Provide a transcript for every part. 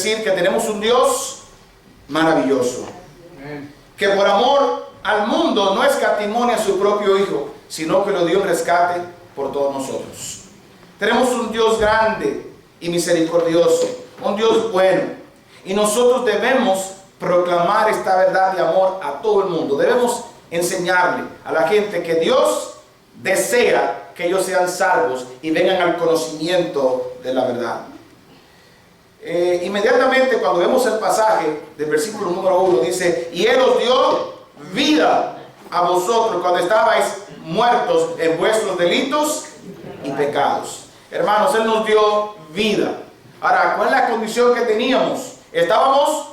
decir que tenemos un Dios maravilloso, que por amor al mundo no escatimó a su propio Hijo, sino que lo dio en rescate por todos nosotros. Tenemos un Dios grande y misericordioso, un Dios bueno, y nosotros debemos proclamar esta verdad de amor a todo el mundo. Debemos enseñarle a la gente que Dios desea que ellos sean salvos y vengan al conocimiento de la verdad. Inmediatamente cuando vemos el pasaje del versículo número 1, dice: y Él os dio vida a vosotros cuando estabais muertos en vuestros delitos y pecados. Hermanos, Él nos dio vida. Ahora, ¿cuál es la condición que teníamos? Estábamos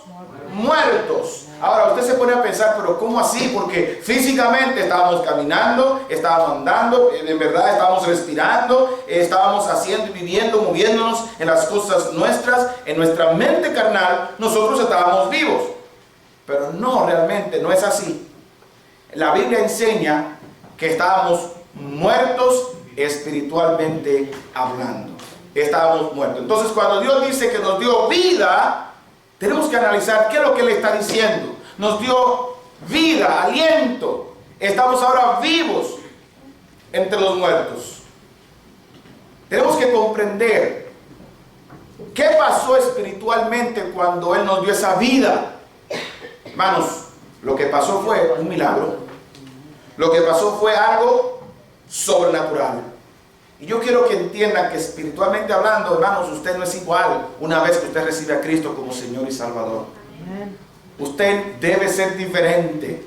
muertos. Ahora usted se pone a pensar, pero ¿cómo así? Porque físicamente estábamos caminando, estábamos andando, en verdad estábamos respirando, estábamos haciendo y viviendo, moviéndonos en las cosas nuestras, en nuestra mente carnal, nosotros estábamos vivos. Pero no, realmente no es así. La Biblia enseña que estábamos muertos espiritualmente hablando. Estábamos muertos. Entonces, cuando Dios dice que nos dio vida, tenemos que analizar qué es lo que Él está diciendo. Nos dio vida, aliento. Estamos ahora vivos entre los muertos. Tenemos que comprender qué pasó espiritualmente cuando Él nos dio esa vida. Hermanos, lo que pasó fue un milagro. Lo que pasó fue algo sobrenatural. Y yo quiero que entiendan que espiritualmente hablando, hermanos, usted no es igual una vez que usted recibe a Cristo como Señor y Salvador. Amén. Usted debe ser diferente.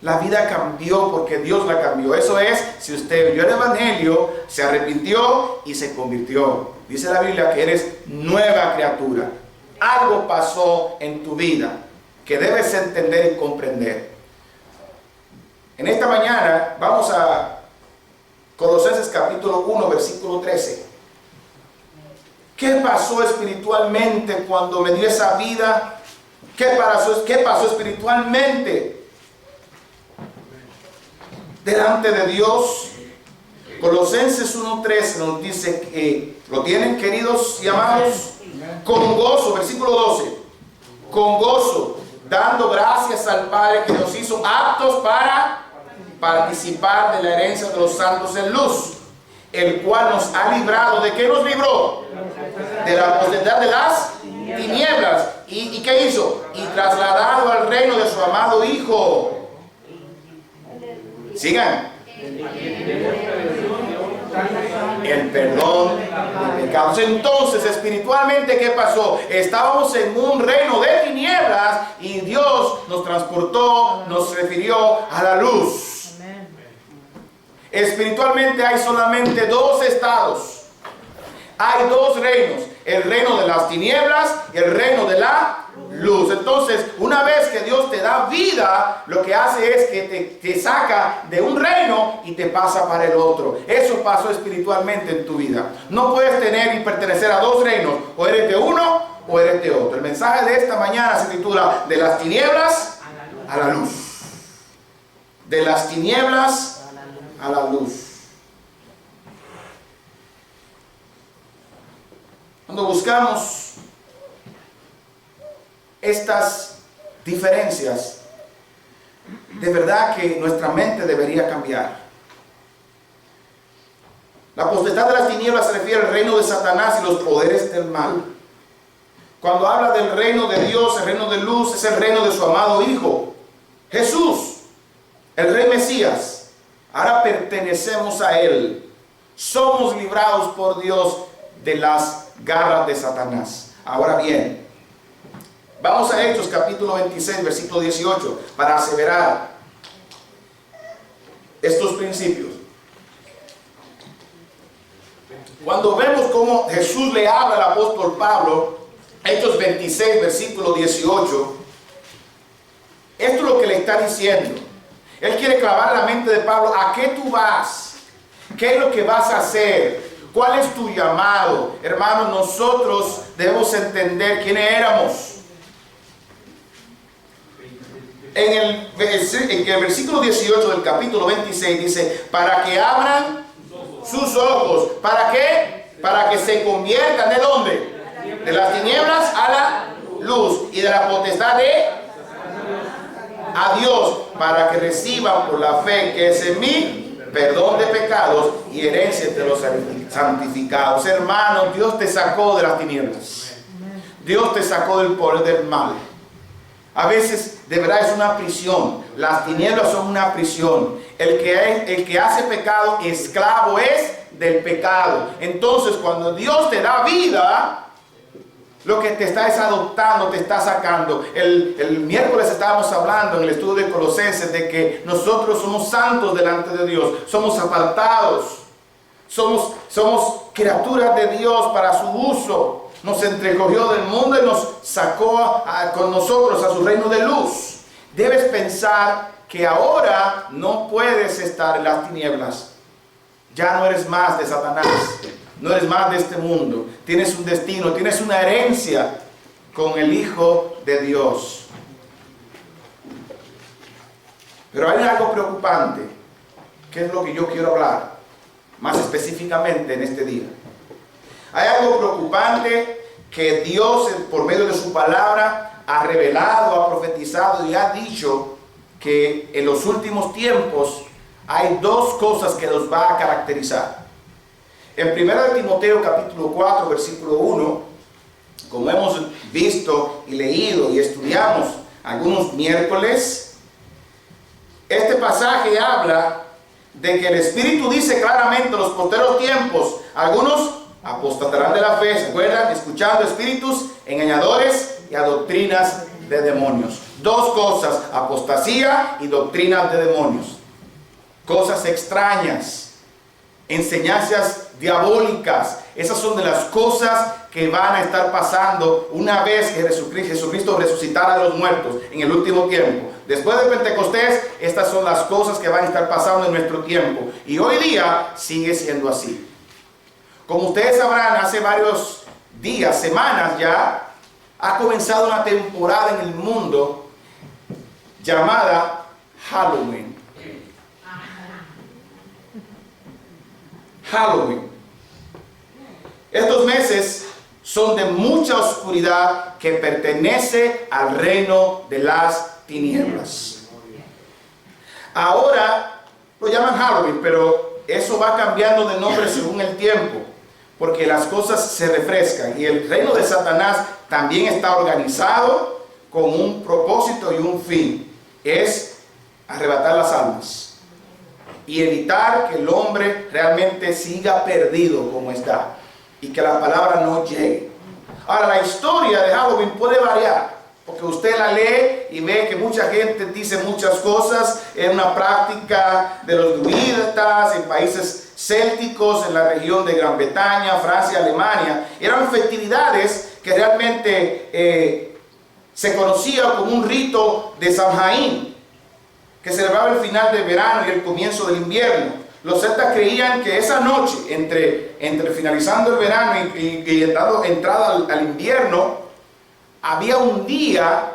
La vida cambió porque Dios la cambió. Eso es, si usted oyó el Evangelio, se arrepintió y se convirtió. Dice la Biblia que eres nueva criatura. Algo pasó en tu vida que debes entender y comprender. En esta mañana vamos a Colosenses capítulo 1, versículo 13. ¿Qué pasó espiritualmente cuando me dio esa vida? ¿Qué pasó espiritualmente delante de Dios? Colosenses 1:13 nos dice que, ¿lo tienen, queridos y amados? Con gozo, versículo 12. Con gozo, dando gracias al Padre que nos hizo aptos para participar de la herencia de los santos en luz, el cual nos ha librado. ¿De qué nos libró? De la potestad de las tinieblas. ¿Y qué hizo? Y trasladado al reino de su amado Hijo. Sigan. El perdón de pecados. Entonces, espiritualmente, ¿qué pasó? Estábamos en un reino de tinieblas y Dios nos transportó, nos refirió a la luz. Espiritualmente hay solamente dos estados. Hay dos reinos. El reino de las tinieblas y el reino de la luz. Entonces, una vez que Dios te da vida, lo que hace es que te saca de un reino y te pasa para el otro. Eso pasó espiritualmente en tu vida. No puedes tener y pertenecer a dos reinos. O eres de uno o eres de otro. El mensaje de esta mañana se titula: de las tinieblas a la luz. De las tinieblas a la luz. Cuando buscamos estas diferencias, de verdad que nuestra mente debería cambiar. La potestad de las tinieblas se refiere al reino de Satanás y los poderes del mal. Cuando habla del reino de Dios, el reino de luz, es el reino de su amado Hijo, Jesús, el Rey Mesías. Ahora pertenecemos a Él. Somos librados por Dios de las garras de Satanás. Ahora bien, vamos a Hechos capítulo 26, versículo 18, para aseverar estos principios. Cuando vemos cómo Jesús le habla al apóstol Pablo, Hechos 26, versículo 18, esto es lo que le está diciendo. Él quiere clavar la mente de Pablo. ¿A qué tú vas? ¿Qué es lo que vas a hacer? ¿Cuál es tu llamado? Hermanos, nosotros debemos entender quiénes éramos. En el versículo 18 del capítulo 26 dice: para que abran sus ojos. ¿Para qué? Para que se conviertan. ¿De dónde? De las tinieblas a la luz. Y de la potestad de a Dios, para que reciban por la fe que es en mí perdón de pecados y herencia entre los santificados. Hermano, Dios te sacó de las tinieblas. Dios te sacó del poder del mal. A veces de verdad es una prisión. Las tinieblas son una prisión. El que hace pecado, esclavo es del pecado. Entonces cuando Dios te da vida, lo que te está es adoptando, te está sacando. El miércoles estábamos hablando en el estudio de Colosenses de que nosotros somos santos delante de Dios, somos apartados, somos criaturas de Dios para su uso. Nos entrecogió del mundo y nos sacó con nosotros a su reino de luz. Debes pensar que ahora no puedes estar en las tinieblas. Ya no eres más de Satanás. No eres más de este mundo. Tienes un destino, tienes una herencia con el Hijo de Dios. Pero hay algo preocupante, que es lo que yo quiero hablar más específicamente en este día. Hay algo preocupante que Dios, por medio de su palabra, ha revelado, ha profetizado y ha dicho que en los últimos tiempos hay dos cosas que nos va a caracterizar. En 1 Timoteo capítulo 4, versículo 1, como hemos visto y leído y estudiamos algunos miércoles, este pasaje habla de que el Espíritu dice claramente en los posteros tiempos, algunos apostatarán de la fe, ¿se acuerdan? Escuchando espíritus engañadores y a doctrinas de demonios. Dos cosas, apostasía y doctrinas de demonios. Cosas extrañas, enseñanzas diabólicas. Esas son de las cosas que van a estar pasando una vez que Jesucristo resucitara de los muertos en el último tiempo. Después de Pentecostés, estas son las cosas que van a estar pasando en nuestro tiempo. Y hoy día sigue siendo así. Como ustedes sabrán, hace varios días, semanas ya, ha comenzado una temporada en el mundo llamada Halloween. Halloween. Estos meses son de mucha oscuridad que pertenece al reino de las tinieblas. Ahora lo llaman Halloween, pero eso va cambiando de nombre según el tiempo, porque las cosas se refrescan y el reino de Satanás también está organizado con un propósito y un fin: es arrebatar las almas y evitar que el hombre realmente siga perdido como está y que la palabra no llegue. Ahora, la historia de Halloween puede variar, porque usted la lee y ve que mucha gente dice muchas cosas. Es una práctica de los druidas en países célticos, en la región de Gran Bretaña, Francia, Alemania. Eran festividades que realmente se conocía como un rito de Samhain, que celebraba el final del verano y el comienzo del invierno. Los celtas creían que esa noche, entre finalizando el verano y entrada al invierno, había un día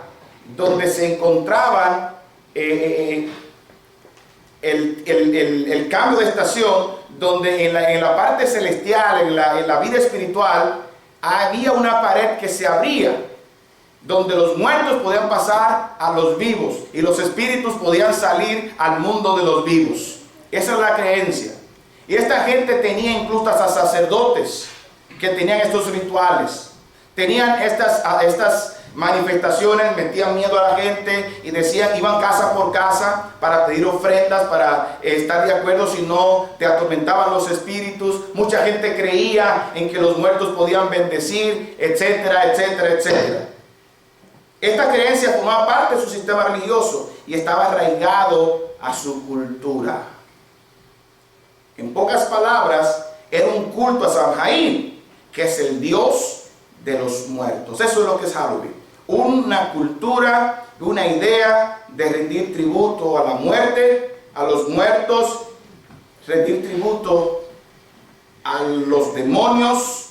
donde se encontraban el cambio de estación, donde en la parte celestial, en la vida espiritual, había una pared que se abría, donde los muertos podían pasar a los vivos y los espíritus podían salir al mundo de los vivos. Esa es la creencia. Y esta gente tenía incluso hasta sacerdotes que tenían estos rituales. Tenían estas manifestaciones, metían miedo a la gente y decían, iban casa por casa para pedir ofrendas, para estar de acuerdo si no te atormentaban los espíritus. Mucha gente creía en que los muertos podían bendecir, etcétera, etcétera, etcétera. Esta creencia formaba parte de su sistema religioso y estaba arraigado a su cultura. En pocas palabras, era un culto a Samhain, que es el dios de los muertos. Eso es lo que es Halloween. Una cultura, una idea de rendir tributo a la muerte, a los muertos, rendir tributo a los demonios.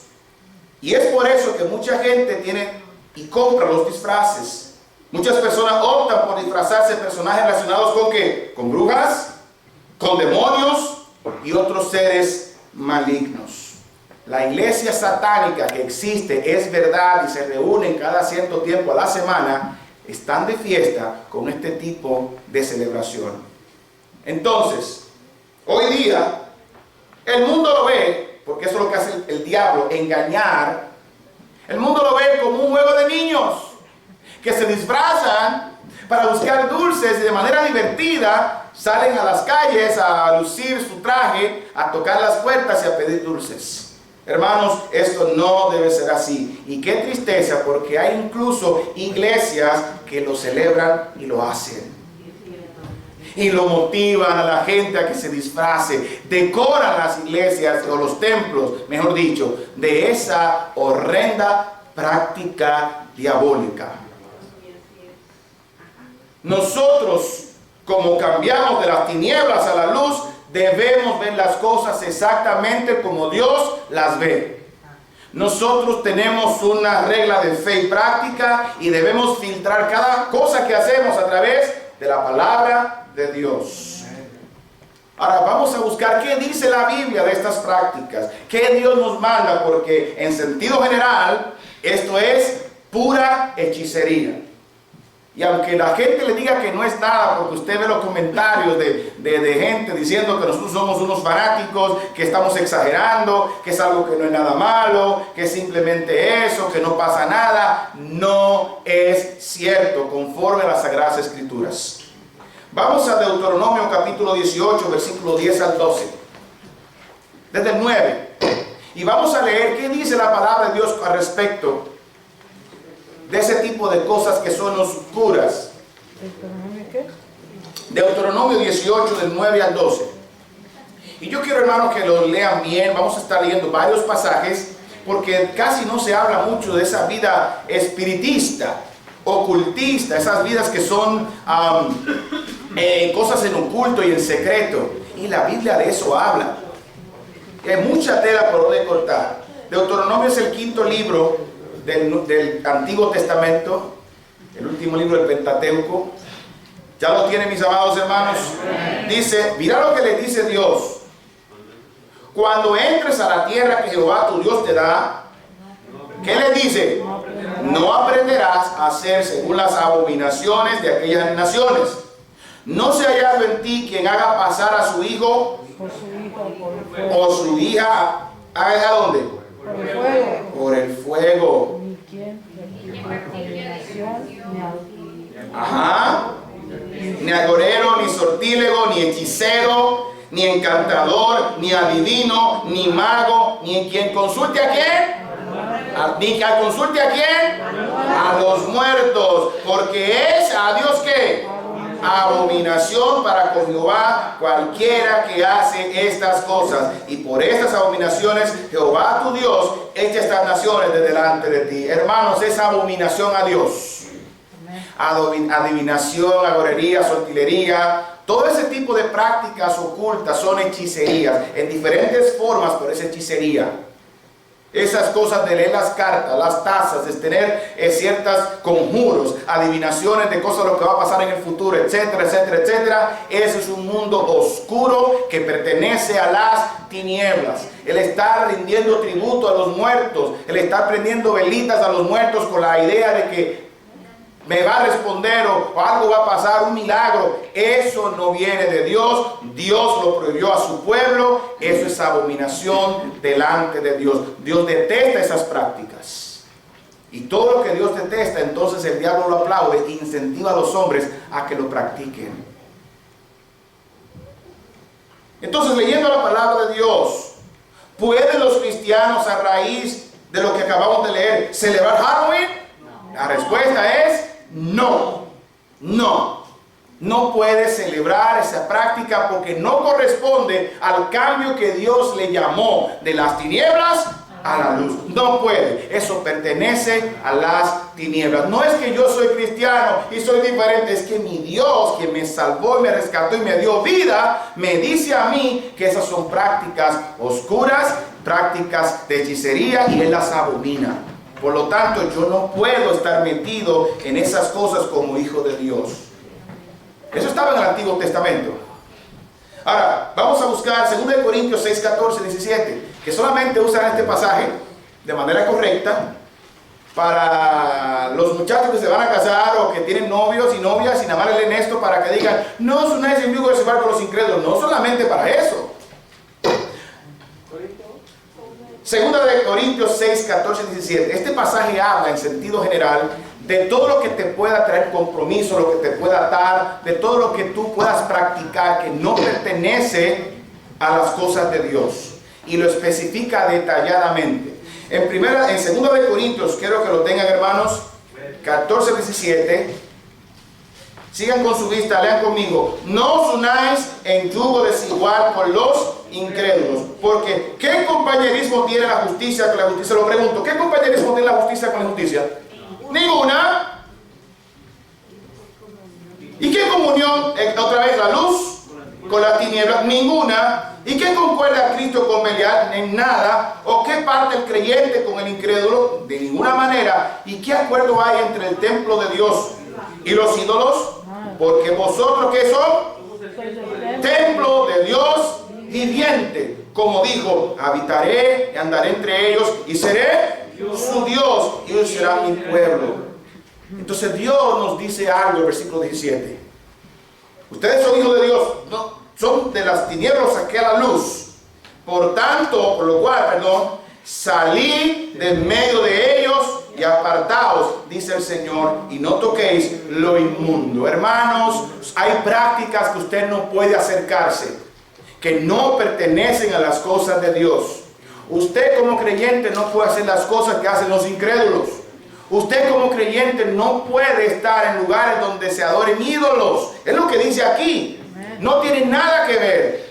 Y es por eso que mucha gente tiene y compra los disfraces. Muchas personas optan por disfrazarse de personajes relacionados con ¿qué? Con brujas, con demonios y otros seres malignos. la iglesia satánica que existe es verdad y se reúnen cada cierto tiempo a la semana, están de fiesta con este tipo de celebración. Entonces, hoy día, el mundo lo ve, porque eso es lo que hace el diablo, engañar. El mundo lo ve como un juego de niños que se disfrazan para buscar dulces y de manera divertida salen a las calles a lucir su traje, a tocar las puertas y a pedir dulces. Hermanos, esto no debe ser así. Y qué tristeza, porque hay incluso iglesias que lo celebran y lo hacen. Y lo motivan a la gente a que se disfrace. Decoran las iglesias o los templos, mejor dicho, de esa horrenda práctica diabólica. Nosotros, como cambiamos de las tinieblas a la luz, debemos ver las cosas exactamente como Dios las ve. Nosotros tenemos una regla de fe y práctica y debemos filtrar cada cosa que hacemos a través de la palabra de Dios. Ahora vamos a buscar qué dice la Biblia de estas prácticas, qué Dios nos manda, porque en sentido general esto es pura hechicería. Y aunque la gente le diga que no es nada, porque usted ve los comentarios de gente diciendo que nosotros somos unos fanáticos, que estamos exagerando, que es algo que no es nada malo, que es simplemente eso, que no pasa nada, no es cierto, conforme a las Sagradas Escrituras. Vamos a Deuteronomio capítulo 18, versículo 10 al 12. Desde el 9. Y vamos a leer qué dice la palabra de Dios al respecto de ese tipo de cosas que son oscuras. ¿Deuteronomio qué? Deuteronomio 18, del 9 al 12. Y yo quiero, hermanos, que lo lean bien. Vamos a estar leyendo varios pasajes, porque casi no se habla mucho de esa vida espiritista, ocultista, esas vidas que son cosas en oculto y en secreto. Y la Biblia de eso habla. Y hay mucha tela por donde cortar. Deuteronomio es el quinto libro del Antiguo Testamento, el último libro del Pentateuco. Ya lo tienen, mis amados hermanos. Dice, mira lo que le dice Dios: cuando entres a la tierra que Jehová tu Dios te da, ¿qué le dice? No aprenderás a hacer según las abominaciones de aquellas naciones. No se hallado en ti quien haga pasar a su hijo o su hija ¿a dónde? Por el fuego. Por el fuego. Ni quien practique adivinación, Ajá. Ni agorero, ni sortílego, ni hechicero, ni encantador, ni adivino, ni mago, ni quien consulte a quién. Ni que consulte a quién. A los muertos. Porque es a Dios que abominación para con Jehová cualquiera que hace estas cosas. Y por estas abominaciones Jehová tu Dios echa estas naciones de delante de ti. Hermanos, es abominación a Dios. Adivinación, agorería, sortilería, todo ese tipo de prácticas ocultas son hechicerías en diferentes formas, pero es hechicería. Esas cosas de leer las cartas, las tazas, de tener ciertos conjuros, adivinaciones de cosas de lo que va a pasar en el futuro, etcétera, etcétera, etcétera. Ese es un mundo oscuro que pertenece a las tinieblas. El estar rindiendo tributo a los muertos, el estar prendiendo velitas a los muertos con la idea de que me va a responder o algo va a pasar, un milagro. Eso no viene de Dios. Dios lo prohibió a su pueblo. Eso es abominación delante de Dios. Dios detesta esas prácticas. Y todo lo que Dios detesta, entonces el diablo lo aplaude e incentiva a los hombres a que lo practiquen. Entonces, leyendo la palabra de Dios, ¿pueden los cristianos, a raíz de lo que acabamos de leer, celebrar Halloween? La respuesta es no. No puede celebrar esa práctica porque no corresponde al cambio que Dios le llamó de las tinieblas a la luz. No puede. Eso pertenece a las tinieblas. No es que yo soy cristiano y soy diferente, es que mi Dios, quien me salvó y me rescató y me dio vida, me dice a mí que esas son prácticas oscuras, prácticas de hechicería, y Él las abomina. Por lo tanto, yo no puedo estar metido en esas cosas como hijo de Dios. Eso estaba en el Antiguo Testamento. Ahora, vamos a buscar buscar 2 Corintios 6, 14, 17, que solamente usan este pasaje de manera correcta para los muchachos que se van a casar o que tienen novios y novias, y nada más leen esto para que digan, no os unáis en yugo desigual con los incrédulos. No solamente para eso. 2 Corintios 6, 14, 17. Este pasaje habla en sentido general de todo lo que te pueda traer compromiso, lo que te pueda atar, de todo lo que tú puedas practicar que no pertenece a las cosas de Dios. Y lo especifica detalladamente. En 2 Corintios, quiero que lo tengan, hermanos, 14, 17. Sigan con su vista, lean conmigo. No os unáis en yugo desigual con los incrédulos. Porque ¿qué compañerismo tiene la justicia con la justicia? Lo pregunto, ¿qué compañerismo tiene la justicia con la justicia? Ninguna. ¿Y qué comunión, otra vez, la luz con la tiniebla? Ninguna. ¿Y qué concuerda Cristo con Belial? En nada. ¿O qué parte el creyente con el incrédulo? De ninguna manera. ¿Y qué acuerdo hay entre el templo de Dios y los ídolos? Porque vosotros, ¿qué son? Templo de Dios viviente. Como dijo, habitaré y andaré entre ellos y seré su Dios y ellos serán mi pueblo. Entonces Dios nos dice algo en el versículo 17. Ustedes son hijos de Dios, no, son de las tinieblas, saqué a la luz. Por lo cual, salid de en medio de ellos y apartaos, dice el Señor, y no toquéis lo inmundo. Hermanos, hay prácticas que usted no puede acercarse, que no pertenecen a las cosas de Dios. Usted como creyente no puede hacer las cosas que hacen los incrédulos. Usted como creyente no puede estar en lugares donde se adoren ídolos. Es lo que dice aquí. No tiene nada que ver.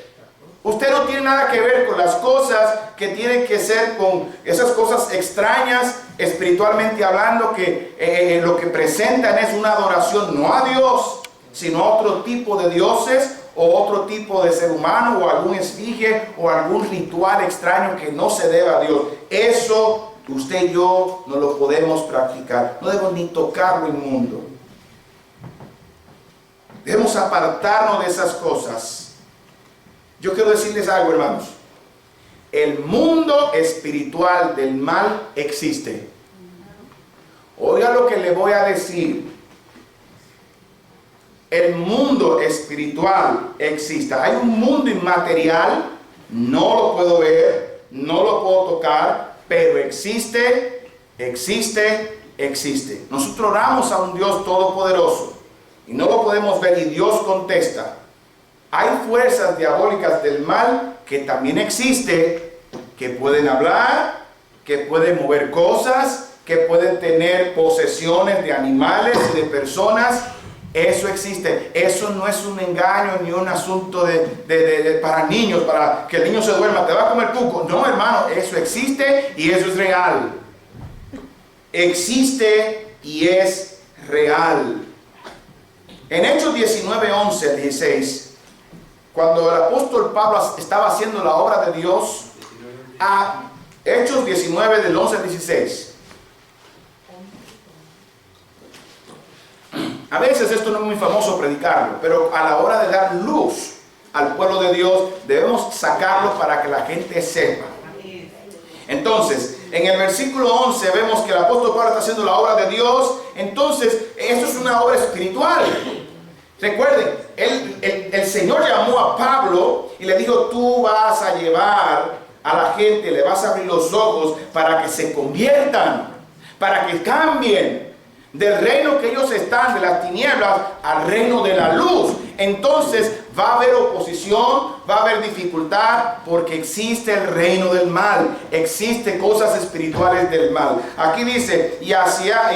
Usted no tiene nada que ver con las cosas que tienen que ser con esas cosas extrañas, espiritualmente hablando, que lo que presentan es una adoración no a Dios, sino a otro tipo de dioses o otro tipo de ser humano o algún esfinge o algún ritual extraño que no se debe a Dios. Eso usted y yo no lo podemos practicar. No debemos ni tocar lo inmundo. Debemos apartarnos de esas cosas. Yo quiero decirles algo, hermanos. El mundo espiritual del mal existe. Oiga lo que le voy a decir. El mundo espiritual existe. Hay un mundo inmaterial. No lo puedo ver, no lo puedo tocar, pero existe, existe, existe. Nosotros oramos a un Dios todopoderoso y no lo podemos ver y Dios contesta. Hay fuerzas diabólicas del mal que también existen, que pueden hablar, que pueden mover cosas, que pueden tener posesiones de animales y de personas. Eso existe. Eso no es un engaño ni un asunto para niños, para que el niño se duerma, te va a comer cuco. No, hermano, eso existe y eso es real. Existe y es real. En Hechos 19, 11, 16, cuando el apóstol Pablo estaba haciendo la obra de Dios, a Hechos 19, del 11 al 16. A veces esto no es muy famoso predicarlo, pero a la hora de dar luz al pueblo de Dios, debemos sacarlo para que la gente sepa. Entonces, en el versículo 11 vemos que el apóstol Pablo está haciendo la obra de Dios. Entonces, esto es una obra espiritual. Recuerden, el Señor llamó a Pablo y le dijo, tú vas a llevar a la gente, le vas a abrir los ojos para que se conviertan, para que cambien del reino que ellos están, de las tinieblas, al reino de la luz. Entonces va a haber oposición, va a haber dificultad, porque existe el reino del mal, existe cosas espirituales del mal. Aquí dice, y hacía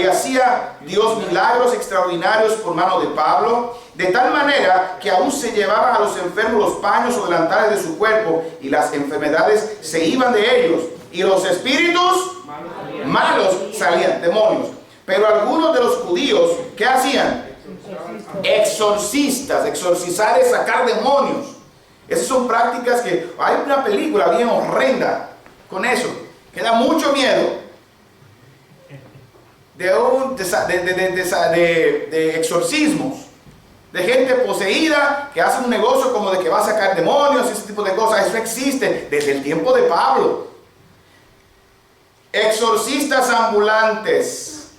Dios milagros extraordinarios por mano de Pablo, de tal manera que aún se llevaban a los enfermos los paños o delantales de su cuerpo, y las enfermedades se iban de ellos, y los espíritus malos salían, demonios. Pero algunos de los judíos, ¿qué hacían? Exorcistas. Exorcizar es sacar demonios. Esas son prácticas que... Hay una película bien horrenda con eso, que da mucho miedo. De exorcismos. de gente poseída que hace un negocio como de que va a sacar demonios y ese tipo de cosas. Eso existe desde el tiempo de Pablo. Exorcistas ambulantes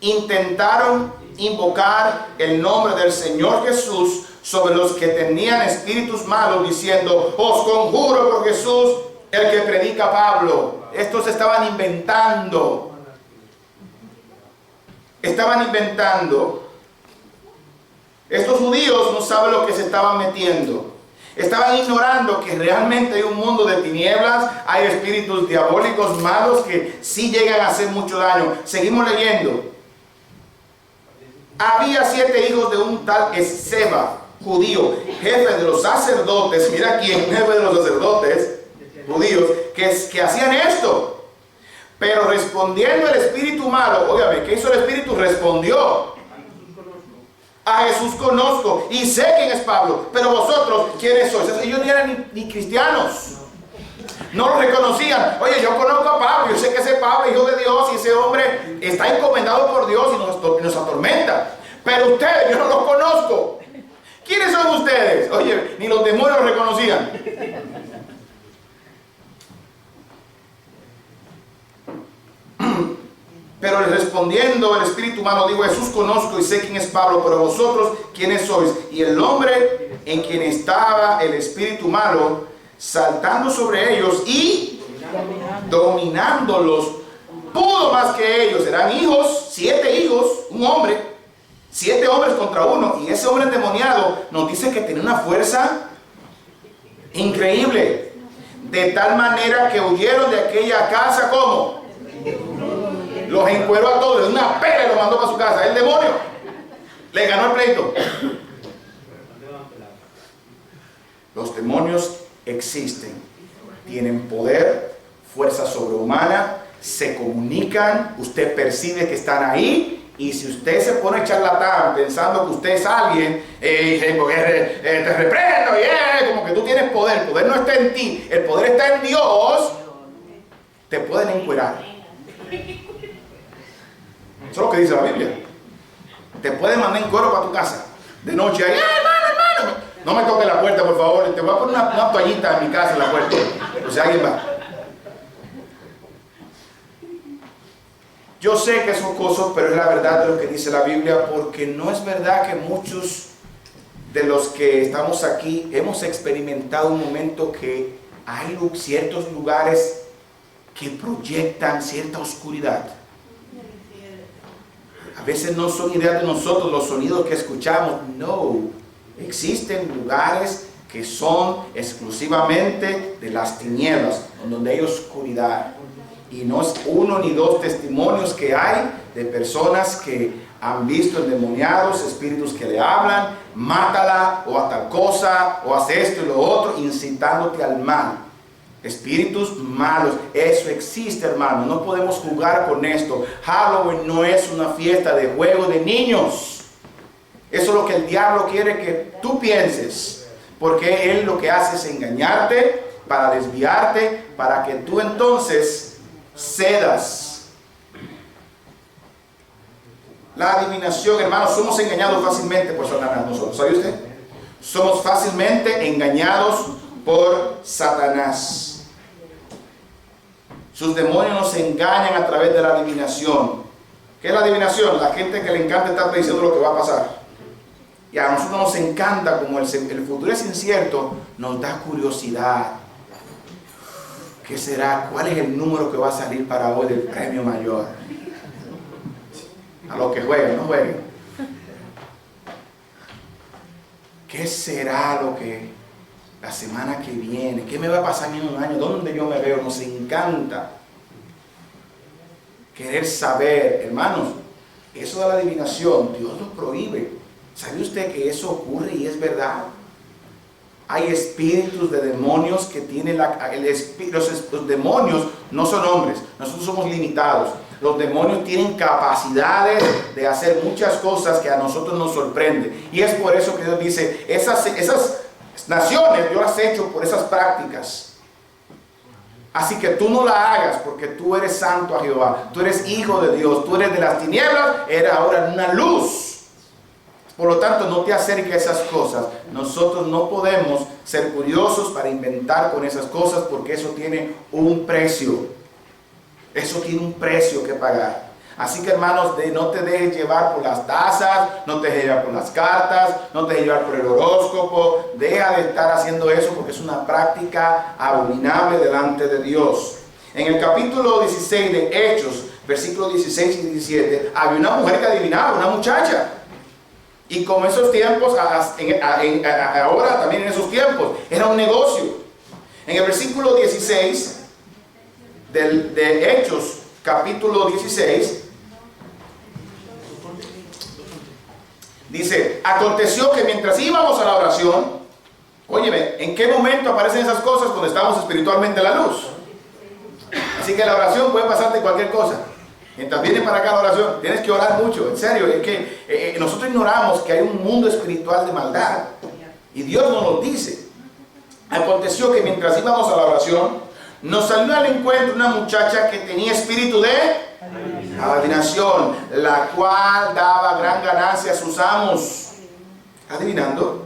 intentaron invocar el nombre del Señor Jesús sobre los que tenían espíritus malos, diciendo: os conjuro por Jesús, el que predica Pablo. Estos estaban inventando. Estos judíos no saben lo que se estaban metiendo. Estaban ignorando que realmente hay un mundo de tinieblas, hay espíritus diabólicos malos que sí llegan a hacer mucho daño. Seguimos leyendo. Había 7 hijos de un tal Esceva, judío, jefe de los sacerdotes. Mira quién, jefe de los sacerdotes judíos, que hacían esto. Pero respondiendo el espíritu malo, óigame, ¿qué hizo el espíritu? Respondió: a Jesús conozco y sé quién es Pablo, pero vosotros, ¿quiénes sois? Ellos no eran ni cristianos, no lo reconocían. Oye, yo conozco a Pablo, yo sé que ese Pablo, hijo de Dios, y ese hombre está encomendado por Dios y nos atormenta, pero ustedes, yo no los conozco. ¿Quiénes son ustedes? Oye, ni los demonios lo reconocían. Pero respondiendo el espíritu humano, digo: Jesús conozco y sé quién es Pablo, pero vosotros, ¿quiénes sois? Y el hombre en quien estaba el espíritu malo, saltando sobre ellos y dominándolos, pudo más que ellos. Eran hijos, 7 hijos, un hombre, 7 hombres contra uno. Y ese hombre endemoniado nos dice que tenía una fuerza increíble, de tal manera que huyeron de aquella casa. ¿Cómo? Los encueró a todos, de una pela y los mandó para su casa. El demonio le ganó el pleito. Los demonios existen, tienen poder, fuerza sobrehumana, se comunican, usted percibe que están ahí, y si usted se pone charlatán pensando que usted es alguien, te reprendo, como que tú tienes poder. El poder no está en ti, el poder está en Dios. Te pueden encuerar. Eso es lo que dice la Biblia. Te pueden mandar en cuero para tu casa de noche. Ahí, hermano, no me toques la puerta, por favor. Te voy a poner una toallita en mi casa en la puerta, o sea, alguien va. Yo sé que son cosas, pero es la verdad de lo que dice la Biblia, porque no es verdad que muchos de los que estamos aquí hemos experimentado un momento que hay ciertos lugares que proyectan cierta oscuridad. A veces no son ideas de nosotros los sonidos que escuchamos. No, existen lugares que son exclusivamente de las tinieblas, donde hay oscuridad. Y no es 1 ni 2 testimonios que hay de personas que han visto endemoniados, espíritus que le hablan: mátala, o a tal cosa, o hace esto y lo otro, incitándote al mal. Espíritus malos, eso existe, hermano. No podemos jugar con esto. Halloween no es una fiesta de juego de niños. Eso es lo que el diablo quiere que tú pienses, porque él lo que hace es engañarte, para desviarte, para que tú entonces cedas. La adivinación, hermano, somos engañados fácilmente por Satanás nosotros. ¿Sabe usted? Somos fácilmente engañados por Satanás. Sus demonios nos engañan a través de la adivinación. ¿Qué es la adivinación? La gente que le encanta estar diciendo lo que va a pasar. Y a nosotros nos encanta, como el futuro es incierto, nos da curiosidad. ¿Qué será? ¿Cuál es el número que va a salir para hoy del premio mayor? A los que jueguen, no jueguen. ¿Qué será lo que la semana que viene? ¿Qué me va a pasar en un año? ¿Dónde yo me veo? Nos encanta querer saber, hermanos. Eso de la adivinación, Dios lo prohíbe. ¿Sabe usted que eso ocurre y es verdad? Hay espíritus de demonios que tienen los demonios no son hombres, nosotros somos limitados. Los demonios tienen capacidades de hacer muchas cosas que a nosotros nos sorprenden. Y es por eso que Dios dice: esas naciones yo las he hecho por esas prácticas. Así que tú no la hagas, porque tú eres santo a Jehová. Tú eres hijo de Dios. Tú eres de las tinieblas, eres ahora una luz. Por lo tanto, no te acerques a esas cosas. Nosotros no podemos ser curiosos para inventar con esas cosas porque eso tiene un precio. Eso tiene un precio que pagar. Así que, hermanos, no te dejes llevar por las tazas, no te dejes llevar por las cartas, no te dejes llevar por el horóscopo. Deja de estar haciendo eso porque es una práctica abominable delante de Dios. En el capítulo 16 de Hechos, versículos 16 y 17, había una mujer que adivinaba, una muchacha. Y como esos tiempos, ahora también en esos tiempos, era un negocio. En el versículo 16 de Hechos, capítulo 16, dice: aconteció que mientras íbamos a la oración, óyeme, ¿en qué momento aparecen esas cosas? Cuando estamos espiritualmente en la luz. Así que la oración puede pasarte cualquier cosa. Mientras vienes para acá la oración, tienes que orar mucho, en serio. Es que nosotros ignoramos que hay un mundo espiritual de maldad. Y Dios nos lo dice. Aconteció que mientras íbamos a la oración, nos salió al encuentro una muchacha que tenía espíritu de adivinación, la cual daba gran ganancia a sus amos. Adivinando.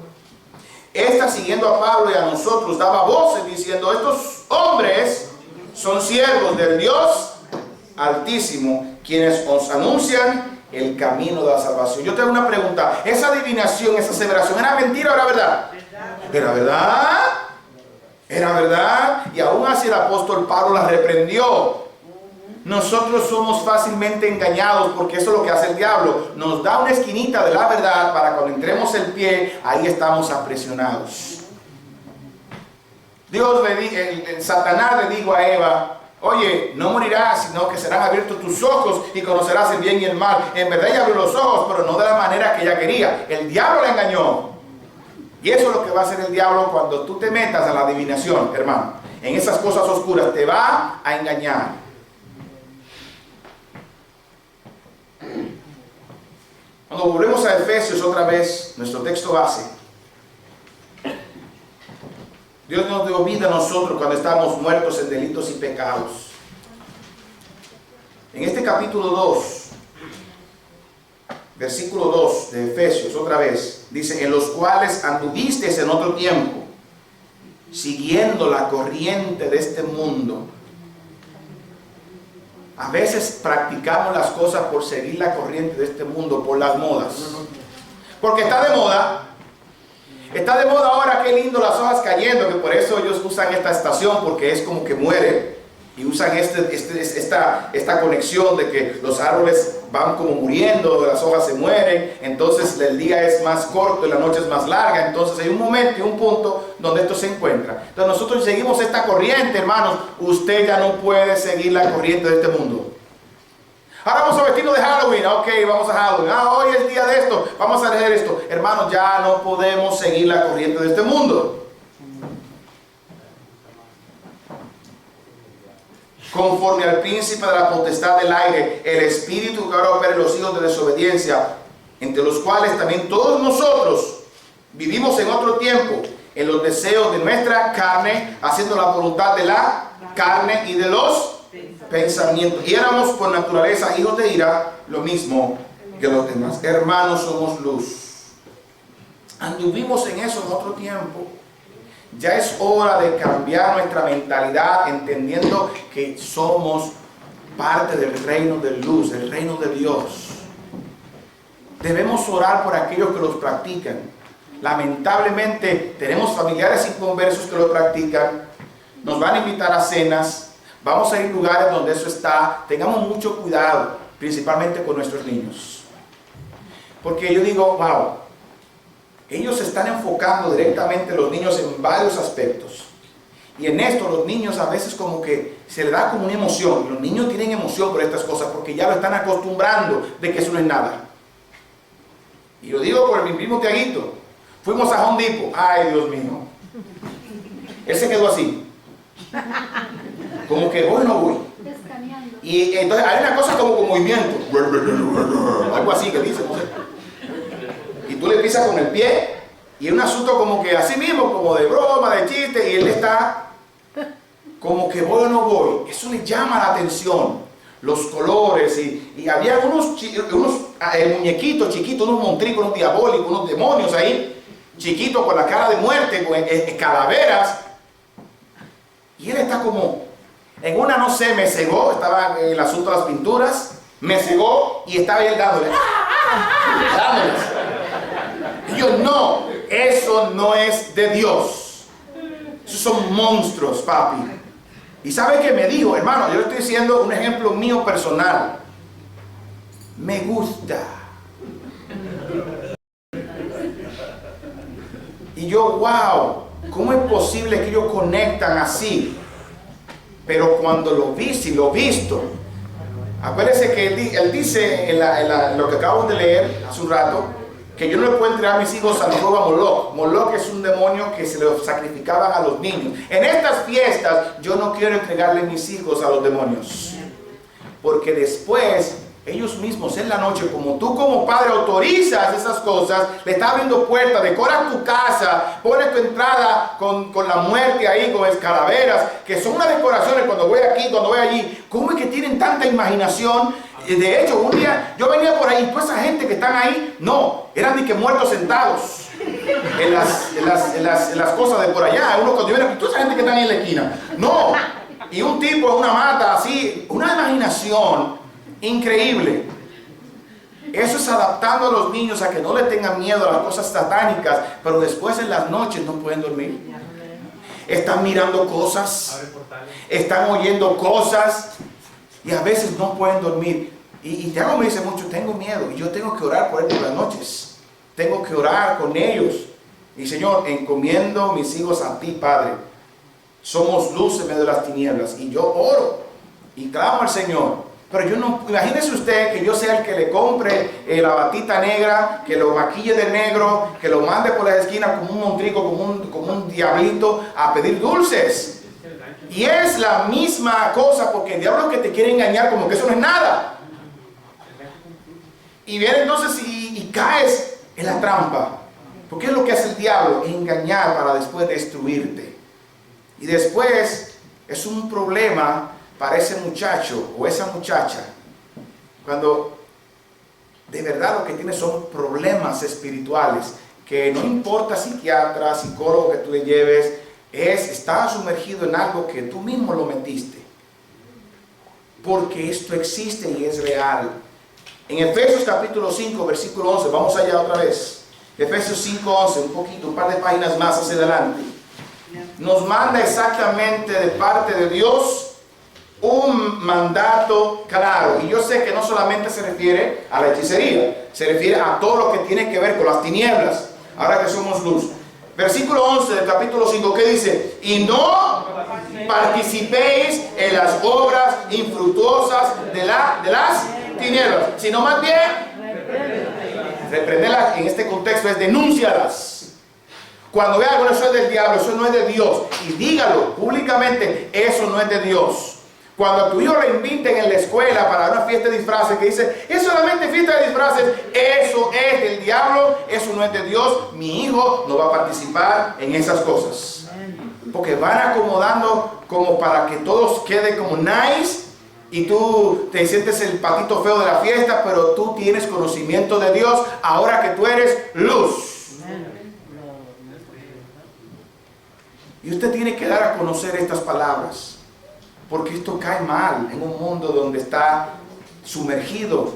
Esta, siguiendo a Pablo y a nosotros, daba voces diciendo: estos hombres son siervos del Dios Altísimo, quienes os anuncian el camino de la salvación. Yo te hago una pregunta: ¿esa adivinación, esa aseveración, era mentira o era verdad? ¿Era verdad? Era verdad. Y aún así el apóstol Pablo la reprendió. Nosotros somos fácilmente engañados porque eso es lo que hace el diablo. Nos da una esquinita de la verdad para cuando entremos el pie, ahí estamos aprisionados. Satanás le dijo a Eva: oye, no morirás, sino que serán abiertos tus ojos y conocerás el bien y el mal. En verdad ella abrió los ojos, pero no de la manera que ella quería. El diablo la engañó. Y eso es lo que va a hacer el diablo cuando tú te metas a la adivinación, hermano. En esas cosas oscuras te va a engañar. Cuando volvemos a Efesios otra vez, nuestro texto base, Dios nos dio vida a nosotros cuando estábamos muertos en delitos y pecados. En este capítulo 2, versículo 2 de Efesios, otra vez, dice: en los cuales anduvisteis en otro tiempo, siguiendo la corriente de este mundo. A veces practicamos las cosas por seguir la corriente de este mundo, por las modas. Porque está de moda. Está de moda ahora, qué lindo, las hojas cayendo, que por eso ellos usan esta estación, porque es como que muere. Y usan esta conexión de que los árboles van como muriendo, las hojas se mueren, entonces el día es más corto y la noche es más larga. Entonces hay un momento y un punto donde esto se encuentra. Entonces nosotros seguimos esta corriente, hermanos. Usted ya no puede seguir la corriente de este mundo. Ahora vamos a vestirnos de Halloween. Ok, vamos a Halloween. Hoy es el día de esto. Vamos a hacer esto. Hermanos, ya no podemos seguir la corriente de este mundo. Conforme al príncipe de la potestad del aire, el espíritu que ahora opera en los hijos de desobediencia, entre los cuales también todos nosotros vivimos en otro tiempo, en los deseos de nuestra carne, haciendo la voluntad de la carne y de los pensamientos. Y éramos por naturaleza hijos de ira, lo mismo que los demás. Hermanos, somos luz. Anduvimos en eso en otro tiempo. Ya es hora de cambiar nuestra mentalidad, entendiendo que somos parte del reino de luz, del reino de Dios. Debemos orar por aquellos que los practican. Lamentablemente tenemos familiares inconversos que lo practican. Nos van a invitar a cenas. Vamos a ir a lugares donde eso está. Tengamos mucho cuidado, principalmente con nuestros niños. Porque yo digo, wow, ellos se están enfocando directamente, los niños, en varios aspectos. Y en esto los niños a veces como que se les da como una emoción. Los niños tienen emoción por estas cosas porque ya lo están acostumbrando de que eso no es nada. Y lo digo por mi primo Tiaguito. Fuimos a Home Depot. Ay, Dios mío. Él se quedó así. Como que voy o no voy. Y entonces hay una cosa como con movimiento. Algo así que dice, no sé. Y tú le pisas con el pie. Y es un asunto como que así mismo, como de broma, de chiste. Y él está como que voy o no voy. Eso le llama la atención. los colores, y había unos muñequitos chiquitos, unos montricos, unos diabólicos, unos demonios ahí, chiquitos con la cara de muerte, con calaveras. Y él está como, en una no sé, me cegó, estaba en el asunto de las pinturas, me cegó y estaba él dándole, dándoles. Y yo, no, eso no es de Dios. Esos son monstruos, papi. ¿Y sabe qué me dijo, hermano? Yo le estoy diciendo un ejemplo mío personal. Me gusta. Y yo, wow, ¿cómo es posible que ellos conectan así? Pero cuando lo vi, si lo he visto, acuérdense que él dice en lo que acabo de leer hace un rato, que yo no le puedo entregar a mis hijos al fuego a Moloch. Moloch es un demonio que se lo sacrificaban a los niños. En estas fiestas yo no quiero entregarle mis hijos a los demonios, porque después ellos mismos en la noche, como tú como padre autorizas esas cosas, le estás abriendo puertas, decoras tu casa, pones tu entrada con la muerte ahí, con escalaveras, que son unas decoraciones cuando voy aquí, cuando voy allí. ¿Cómo es que tienen tanta imaginación? De hecho, un día yo venía por ahí, toda esa gente que están ahí, no, eran de que muertos sentados en las cosas de por allá. Uno cuando viene, toda esa gente que está ahí en la esquina, no, y un tipo en una mata así, una imaginación increíble. Eso es adaptando a los niños a que no le tengan miedo a las cosas satánicas, pero después en las noches no pueden dormir. Están mirando cosas, están oyendo cosas y a veces no pueden dormir. Y Tiago me dice mucho, tengo miedo y yo tengo que orar por él por las noches. Tengo que orar con ellos. Y Señor, encomiendo mis hijos a ti, Padre. Somos luz en medio de las tinieblas. Y yo oro y clamo al Señor. Pero yo no, imagínese usted que yo sea el que le compre la batita negra, que lo maquille de negro, que lo mande por las esquinas como un montrico, como un diablito a pedir dulces. Y es la misma cosa, porque el diablo que te quiere engañar como que eso no es nada. Y viene entonces y caes en la trampa. Porque es lo que hace el diablo, engañar para después destruirte. Y después es un problema para ese muchacho o esa muchacha cuando de verdad lo que tiene son problemas espirituales, que no importa psiquiatra, psicólogo que tú le lleves, está sumergido en algo que tú mismo lo metiste, porque esto existe y es real. En Efesios capítulo 5 versículo 11, vamos allá otra vez. Efesios 5, 11, un par de páginas más hacia adelante, nos manda exactamente de parte de Dios un mandato claro. Y yo sé que no solamente se refiere a la hechicería, se refiere a todo lo que tiene que ver con las tinieblas, ahora que somos luz. Versículo 11 del capítulo 5, ¿qué dice? Y no participéis en las obras infructuosas de las tinieblas, sino más bien reprenderlas. En este contexto es denúncialas. Cuando vea algo, eso es del diablo, eso no es de Dios, y dígalo públicamente, eso no es de Dios. Cuando a tu hijo le inviten en la escuela para una fiesta de disfraces, que dice, es solamente fiesta de disfraces, eso es del diablo, eso no es de Dios. Mi hijo no va a participar en esas cosas, porque van acomodando como para que todos queden como nice, y tú te sientes el patito feo de la fiesta, pero tú tienes conocimiento de Dios ahora que tú eres luz. Y usted tiene que dar a conocer estas palabras, porque esto cae mal en un mundo donde está sumergido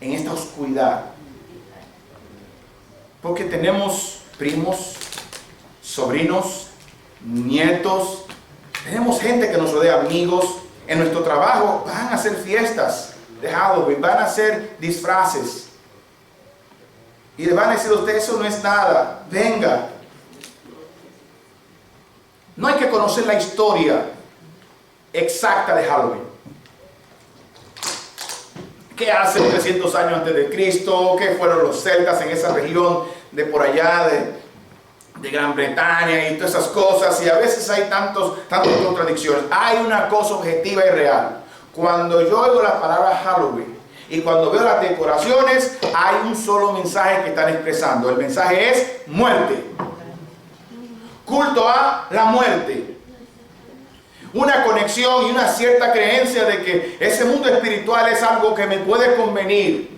en esta oscuridad. Porque tenemos primos, sobrinos, nietos, tenemos gente que nos rodea, amigos. En nuestro trabajo van a hacer fiestas de Halloween, van a hacer disfraces. Y le van a decir a usted, eso no es nada, venga. No hay que conocer la historia exacta de Halloween. ¿Qué hace 300 años antes de Cristo? ¿Qué fueron los celtas en esa región de por allá de Gran Bretaña y todas esas cosas? Y a veces hay tantas contradicciones. Hay una cosa objetiva y real. Cuando yo oigo la palabra Halloween y cuando veo las decoraciones, hay un solo mensaje que están expresando. El mensaje es muerte. Culto a la muerte. una conexión y una cierta creencia de que ese mundo espiritual es algo que me puede convenir.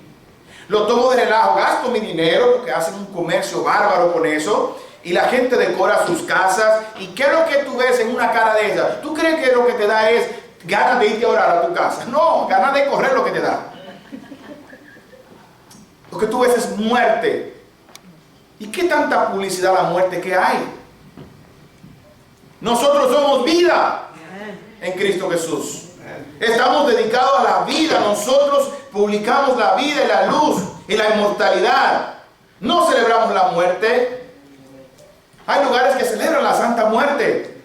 Lo tomo de relajo, gasto mi dinero porque hacen un comercio bárbaro con eso. Y la gente decora sus casas. ¿Y qué es lo que tú ves en una cara de esa? ¿Tú crees que lo que te da es ganas de irte a orar a tu casa? No, ganas de correr lo que te da. Lo que tú ves es muerte. ¿Y qué tanta publicidad a la muerte que hay? Nosotros somos vida en Cristo Jesús. Estamos dedicados a la vida. Nosotros publicamos la vida y la luz y la inmortalidad. No celebramos la muerte. Hay lugares que celebran la Santa Muerte.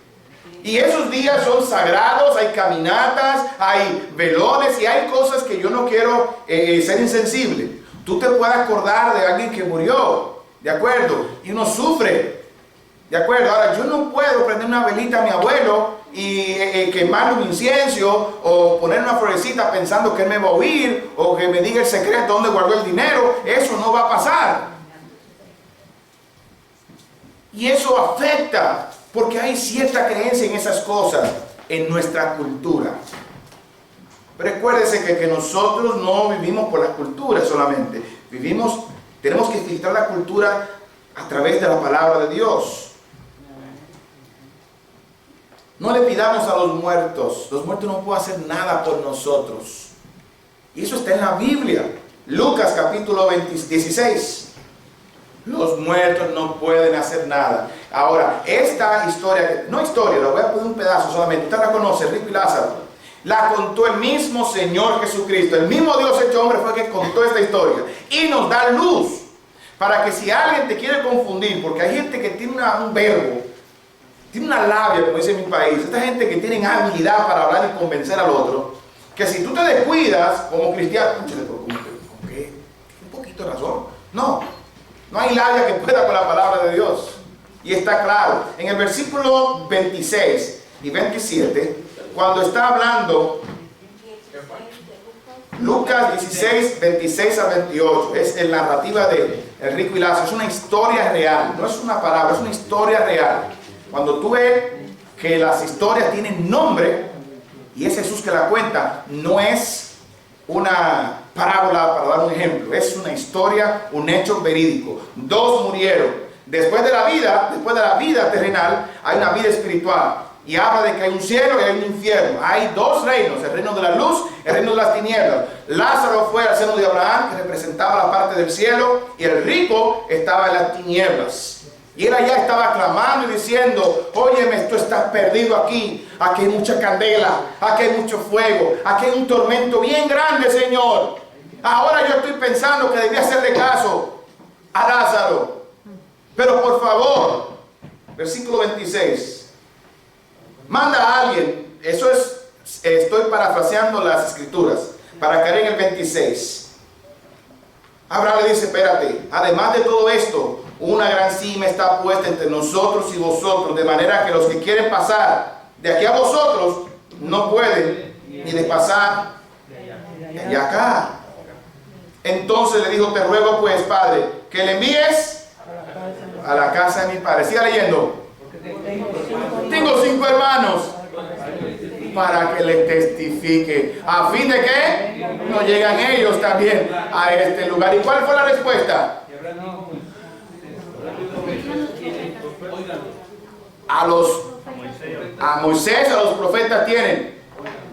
Y esos días son sagrados, hay caminatas, hay velones y hay cosas que yo no quiero ser insensible. Tú te puedes acordar de alguien que murió, ¿de acuerdo? Y uno sufre, ¿de acuerdo? Ahora, yo no puedo prender una velita a mi abuelo y quemarle un incienso o poner una florecita pensando que él me va a oír o que me diga el secreto dónde guardó el dinero. Eso no va a pasar. Y eso afecta, porque hay cierta creencia en esas cosas en nuestra cultura. Recuérdese que nosotros no vivimos por la cultura solamente. Tenemos que filtrar la cultura a través de la palabra de Dios. No le pidamos a los muertos no pueden hacer nada por nosotros. Y eso está en la Biblia. Lucas capítulo 16. Los muertos no pueden hacer nada. Ahora, esta historia, la voy a poner un pedazo solamente. Usted la conoce, Rico y Lázaro. La contó el mismo Señor Jesucristo. El mismo Dios hecho hombre fue el que contó esta historia. Y nos da luz. Para que si alguien te quiere confundir, porque hay gente que tiene un verbo, tiene una labia, como dice en mi país. Esta gente que tiene habilidad para hablar y convencer al otro. Que si tú te descuidas como cristiano, ¿con qué? Un poquito de razón. No hay labia que pueda con la palabra de Dios. Y está claro. En el versículo 26 y 27, cuando está hablando, Lucas 16, 26 a 28, es la narrativa de el rico y Lázaro. Es una historia real, no es una palabra, es una historia real. Cuando tú ves que las historias tienen nombre, y es Jesús que la cuenta, no es una parábola para dar un ejemplo, es una historia, un hecho verídico. Dos murieron. Después de la vida terrenal, hay una vida espiritual. Y habla de que hay un cielo y hay un infierno. Hay dos reinos, el reino de la luz, el reino de las tinieblas. Lázaro fue al seno de Abraham, que representaba la parte del cielo, y el rico estaba en las tinieblas. Y él allá estaba clamando y diciendo: óyeme, tú estás perdido aquí. Aquí hay mucha candela, aquí hay mucho fuego, aquí hay un tormento bien grande, Señor. Ahora yo estoy pensando que debía hacerle caso a Lázaro. Pero por favor, versículo 26. Manda a alguien, eso es, estoy parafraseando las escrituras, para caer en el 26. Abraham le dice: espérate, además de todo esto, una gran cima está puesta entre nosotros y vosotros, de manera que los que quieren pasar de aquí a vosotros no pueden ni de pasar de allá acá. Entonces le dijo: te ruego pues, Padre, que le envíes a la casa de mi padre. Siga leyendo. Tengo 5 hermanos, para que les testifique, a fin de que no llegan ellos también a este lugar. ¿Y cuál fue la respuesta? A Moisés, a los profetas tienen.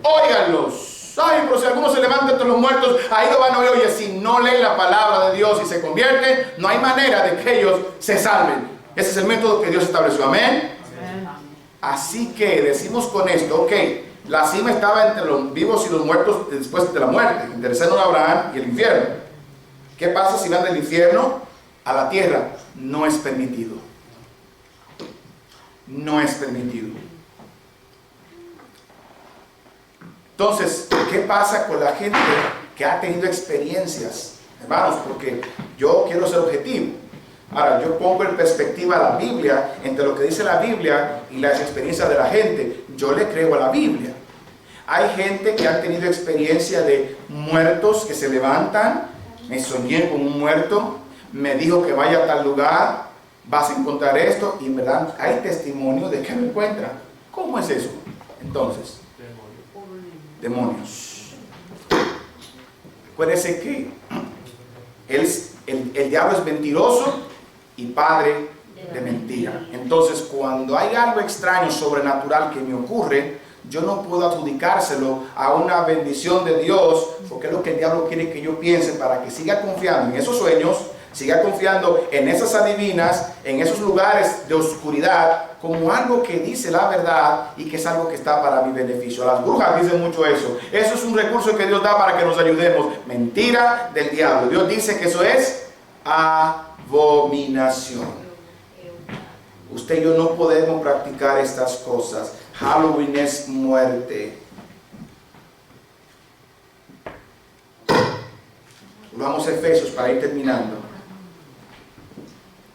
Óiganlos. Ay, pero si alguno se levanta entre los muertos, ahí lo van a oír. Oye, si no leen la palabra de Dios y se convierten, no hay manera de que ellos se salven. Ese es el método que Dios estableció. Amén. Así que decimos con esto, ok, la cima estaba entre los vivos y los muertos después de la muerte, entre el seno de Abraham y el infierno. ¿Qué pasa si van del infierno a la tierra? No es permitido. No es permitido. Entonces, ¿qué pasa con la gente que ha tenido experiencias? Hermanos, porque yo quiero ser objetivo. Ahora, yo pongo en perspectiva la Biblia, entre lo que dice la Biblia y las experiencias de la gente. Yo le creo a la Biblia. Hay gente que ha tenido experiencia de muertos que se levantan. Me soñé con un muerto, me dijo que vaya a tal lugar, vas a encontrar esto, y en verdad hay testimonio de que lo encuentran. ¿Cómo es eso? Entonces, demonios. Acuérdense que el diablo es mentiroso y padre de mentira. Entonces, cuando hay algo extraño, sobrenatural que me ocurre, yo no puedo adjudicárselo a una bendición de Dios, porque es lo que el diablo quiere que yo piense para que siga confiando en esos sueños, siga confiando en esas adivinas, en esos lugares de oscuridad, como algo que dice la verdad y que es algo que está para mi beneficio. Las brujas dicen mucho eso. Eso es un recurso que Dios da para que nos ayudemos. Mentira del diablo. Dios dice que eso es abominación. Usted y yo no podemos practicar estas cosas. Halloween es muerte. Vamos a Efesios para ir terminando.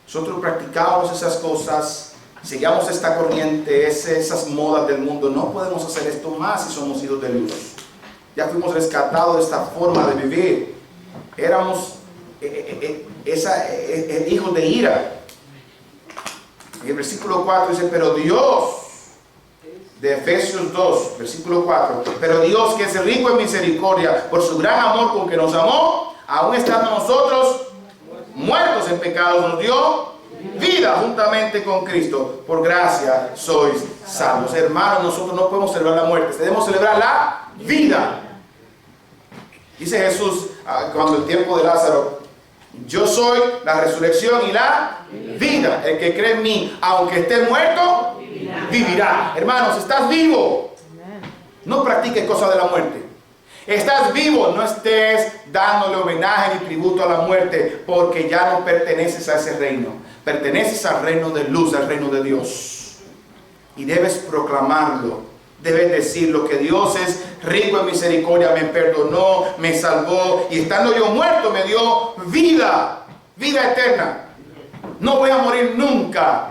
Nosotros practicamos esas cosas, sigamos esta corriente, esas modas del mundo. No podemos hacer esto más si somos hijos de luz. Ya fuimos rescatados de esta forma de vivir. Éramos hijos de ira. En el versículo 4 dice, pero Dios, de Efesios 2, versículo 4, pero Dios, que es rico en misericordia, por su gran amor con que nos amó, aún estando nosotros muertos en pecados, nos dio vida juntamente con Cristo. Por gracia sois salvos. Hermanos, nosotros no podemos celebrar la muerte, debemos celebrar la vida. Dice Jesús cuando el tiempo de Lázaro, yo soy la resurrección y la vida. El que cree en mí, aunque esté muerto, vivirá. Hermanos, estás vivo. No practiques cosas de la muerte. Estás vivo, no estés dándole homenaje ni tributo a la muerte, porque ya no perteneces a ese reino. Perteneces al reino de luz, al reino de Dios. Y debes proclamarlo. Debes decirlo, que Dios es rico en misericordia, me perdonó, me salvó, y estando yo muerto me dio vida, vida eterna. No voy a morir nunca.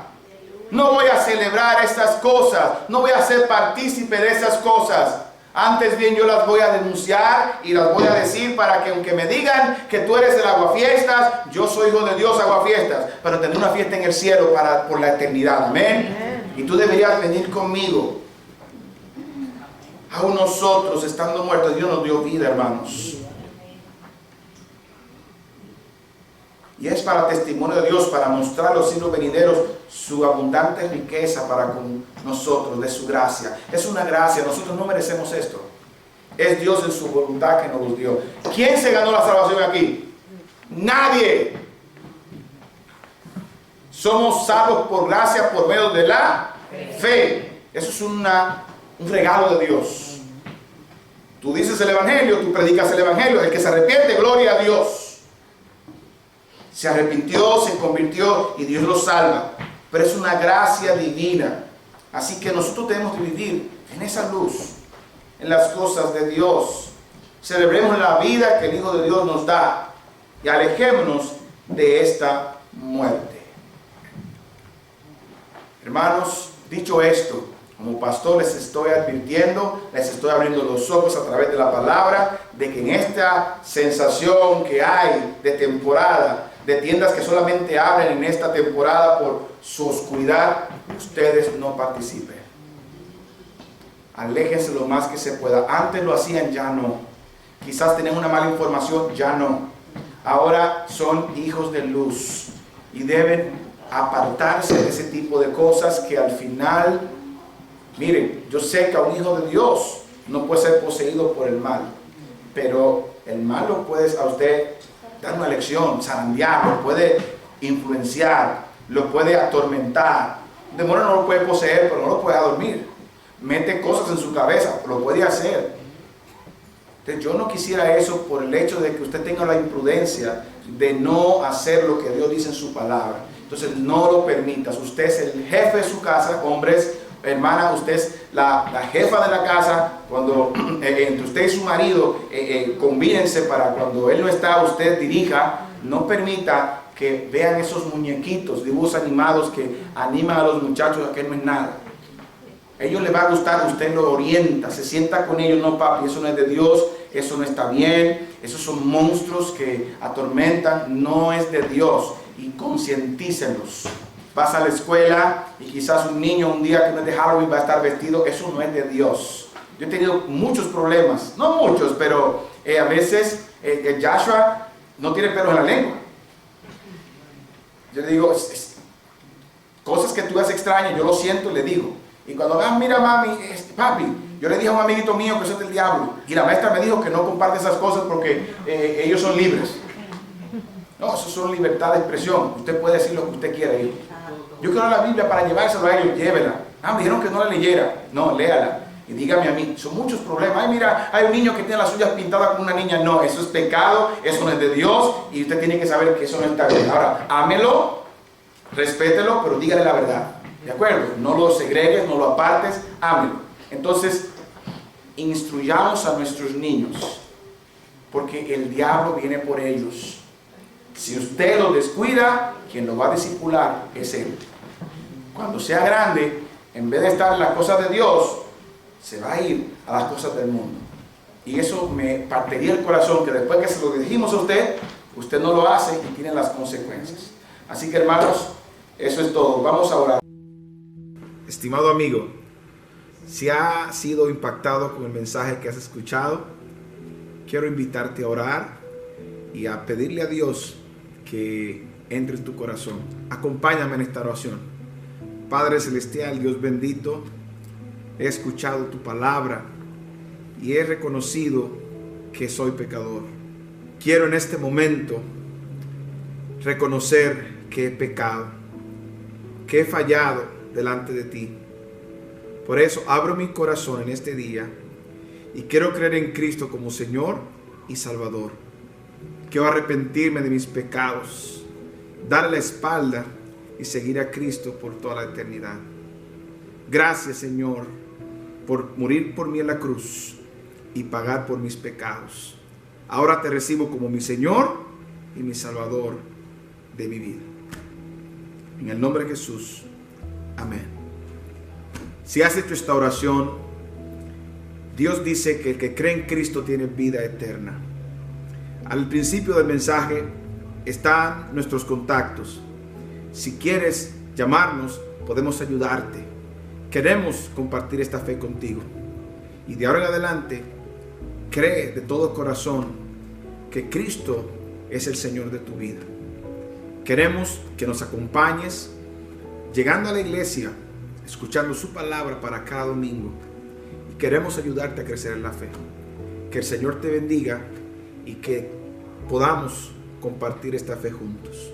No voy a celebrar estas cosas. No voy a ser partícipe de esas cosas. Antes bien yo las voy a denunciar y las voy a decir para que aunque me digan que tú eres el aguafiestas, yo soy hijo de Dios aguafiestas, pero tener una fiesta en el cielo por la eternidad. Amén. Y tú deberías venir conmigo. Aún nosotros estando muertos, Dios nos dio vida, hermanos. Y es para testimonio de Dios, para mostrar a los siglos venideros su abundante riqueza para con nosotros, de su gracia. Es una gracia, nosotros no merecemos esto. Es Dios en su voluntad que nos los dio. ¿Quién se ganó la salvación aquí? Nadie. Somos salvos por gracia por medio de la fe. Eso es un regalo de Dios. Tú dices el evangelio, tú predicas el evangelio. El que se arrepiente, gloria a Dios. Se arrepintió, se convirtió y Dios lo salva. Pero es una gracia divina. Así que nosotros tenemos que vivir en esa luz, en las cosas de Dios. Celebremos la vida que el Hijo de Dios nos da y alejémonos de esta muerte. Hermanos, dicho esto, como pastor les estoy advirtiendo, les estoy abriendo los ojos a través de la palabra, de que en esta sensación que hay de temporada, de tiendas que solamente abren en esta temporada por su oscuridad, ustedes no participen. Aléjense lo más que se pueda. Antes lo hacían, ya no. Quizás tenían una mala información, ya no. Ahora son hijos de luz y deben apartarse de ese tipo de cosas que al final, miren, yo sé que a un hijo de Dios no puede ser poseído por el mal, pero el mal lo puede a usted dar una lección, zarandear, lo puede influenciar, lo puede atormentar. Un demonio no lo puede poseer, pero no lo puede dormir. Mete cosas en su cabeza, lo puede hacer. Entonces yo no quisiera eso por el hecho de que usted tenga la imprudencia de no hacer lo que Dios dice en su palabra. Entonces no lo permitas. Usted es el jefe de su casa, hombres, hermana, usted es la jefa de la casa. Cuando entre usted y su marido combínense para cuando él no está, usted dirija. No permita que vean esos muñequitos, dibujos animados que animan a los muchachos a que no es nada. A ellos les va a gustar, usted lo orienta, se sienta con ellos. No, papi, eso no es de Dios, eso no está bien, esos son monstruos que atormentan, no es de Dios. Y concientícenlos. vas a la escuela y quizás un niño un día que no es de Halloween va a estar vestido. Eso no es de Dios. Yo he tenido muchos problemas, no muchos, pero a veces Joshua no tiene pelos en la lengua. Yo le digo, cosas que tú haces extrañas, yo lo siento y le digo. Y cuando mira mami, papi, yo le dije a un amiguito mío que eso es del diablo. Y la maestra me dijo que no comparte esas cosas porque ellos son libres. No, eso son libertad de expresión. Usted puede decir lo que usted quiera, hijo. Yo quiero la Biblia para llevárselo a ellos, llévela. Me dijeron que no la leyera. No, léala. Y dígame a mí, son muchos problemas. Ay, mira, hay un niño que tiene las uñas pintadas con una niña. No, eso es pecado, eso no es de Dios. Y usted tiene que saber que eso no está bien. Ahora, ámelo, respételo, pero dígale la verdad. ¿De acuerdo? No lo segregues, no lo apartes, ámelo. Entonces, instruyamos a nuestros niños, porque el diablo viene por ellos. Si usted lo descuida, quien lo va a discipular es él. Cuando sea grande, en vez de estar en las cosas de Dios, se va a ir a las cosas del mundo. Y eso me partiría el corazón, que después que se lo dijimos a usted, usted no lo hace y tiene las consecuencias. Así que, hermanos, eso es todo. Vamos a orar. Estimado amigo, si has sido impactado con el mensaje que has escuchado, quiero invitarte a orar y a pedirle a Dios que entre en tu corazón. Acompáñame en esta oración. Padre Celestial, Dios bendito, he escuchado tu palabra y he reconocido que soy pecador. Quiero en este momento reconocer que he pecado, que he fallado delante de ti. Por eso abro mi corazón en este día y quiero creer en Cristo como Señor y Salvador. Quiero arrepentirme de mis pecados, darle la espalda y seguir a Cristo por toda la eternidad. Gracias, Señor, por morir por mí en la cruz y pagar por mis pecados. Ahora te recibo como mi Señor y mi Salvador de mi vida. En el nombre de Jesús. Amén. Si has hecho esta oración, Dios dice que el que cree en Cristo tiene vida eterna. Al principio del mensaje están nuestros contactos. Si quieres llamarnos, podemos ayudarte. Queremos compartir esta fe contigo. Y de ahora en adelante, cree de todo corazón que Cristo es el Señor de tu vida. Queremos que nos acompañes llegando a la iglesia, escuchando su palabra para cada domingo. Y queremos ayudarte a crecer en la fe. Que el Señor te bendiga y que podamos compartir esta fe juntos.